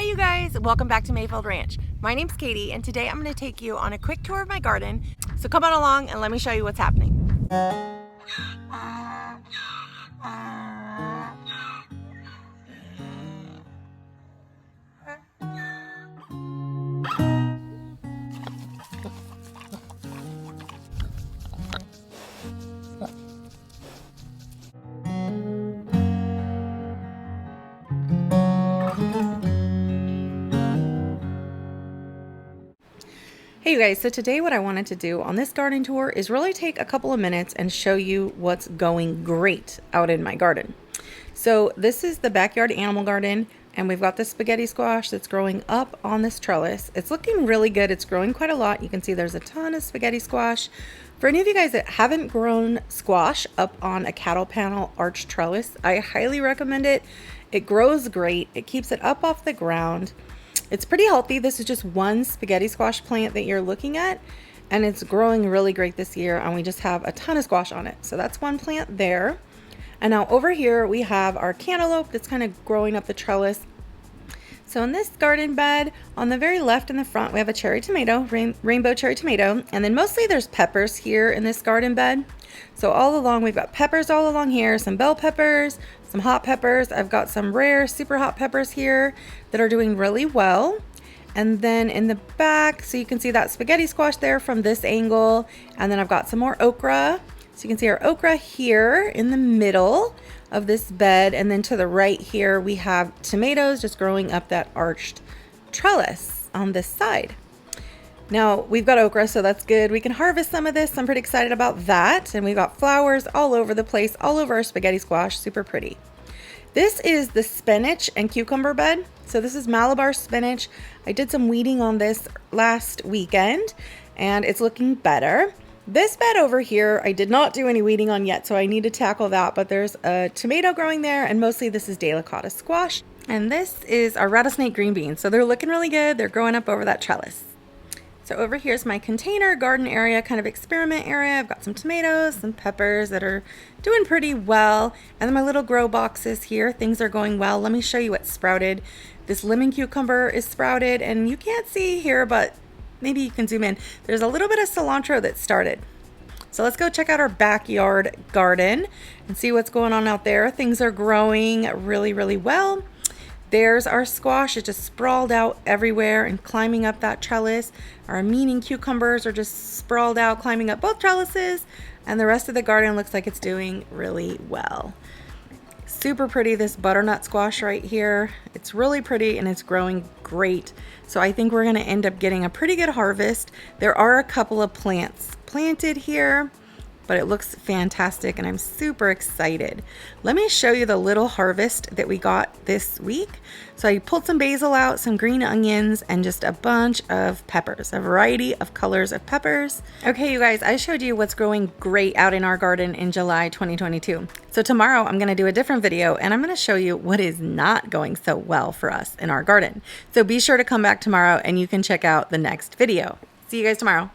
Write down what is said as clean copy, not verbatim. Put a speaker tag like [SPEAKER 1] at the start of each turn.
[SPEAKER 1] Hi you guys, welcome back to Mayfield Ranch. My name's Katie and today I'm going to take you on a quick tour of my garden. So come on along and let me show you what's happening. Hey you guys, so today what I wanted to do on this garden tour is really take a couple of minutes and show you what's going great out in my garden. So this is the backyard animal garden and we've got the spaghetti squash that's growing up on this trellis. It's looking really good. It's growing quite a lot. You can see there's a ton of spaghetti squash. For any of you guys that haven't grown squash up on a cattle panel arch trellis, I highly recommend it. It grows great. It keeps it up off the ground. It's pretty healthy. This is just one spaghetti squash plant that you're looking at, and it's growing really great this year, and we just have a ton of squash on it. So that's one plant there. And now over here we have our cantaloupe that's kind of growing up the trellis. So in this garden bed, on the very left in the front, we have a cherry tomato, rainbow cherry tomato, and then mostly there's peppers here in this garden bed. So all along, we've got peppers all along here, some bell peppers, some hot peppers. I've got some rare super hot peppers here that are doing really well. And then in the back, so you can see that spaghetti squash there from this angle. And then I've got some more okra. So you can see our okra here in the middle of this bed. And then to the right here, we have tomatoes just growing up that arched trellis on this side. Now we've got okra, so that's good. We can harvest some of this. I'm pretty excited about that. And we've got flowers all over the place, all over our spaghetti squash, super pretty. This is the spinach and cucumber bed. So this is Malabar spinach. I did some weeding on this last weekend and it's looking better. This bed over here, I did not do any weeding on yet, so I need to tackle that, but there's a tomato growing there and mostly this is delicata squash. And this is our rattlesnake green beans. So they're looking really good. They're growing up over that trellis. So over here's my container garden area, kind of experiment area. I've got some tomatoes, some peppers that are doing pretty well. And then my little grow boxes here, things are going well. Let me show you what's sprouted. This lemon cucumber is sprouted and you can't see here, but maybe you can zoom in. There's a little bit of cilantro that started. So let's go check out our backyard garden and see what's going on out there. Things are growing really, really well. There's our squash. It just sprawled out everywhere and climbing up that trellis. Our meaning cucumbers are just sprawled out, climbing up both trellises. And the rest of the garden looks like it's doing really well. Super pretty, this butternut squash right here. It's really pretty and it's growing great. So I think we're gonna end up getting a pretty good harvest. There are a couple of plants planted here, but it looks fantastic and I'm super excited. Let me show you the little harvest that we got this week. So I pulled some basil out, some green onions, and just a bunch of peppers, a variety of colors of peppers. Okay, you guys, I showed you what's growing great out in our garden in July 2022. So tomorrow I'm gonna do a different video and I'm gonna show you what is not going so well for us in our garden. So be sure to come back tomorrow and you can check out the next video. See you guys tomorrow.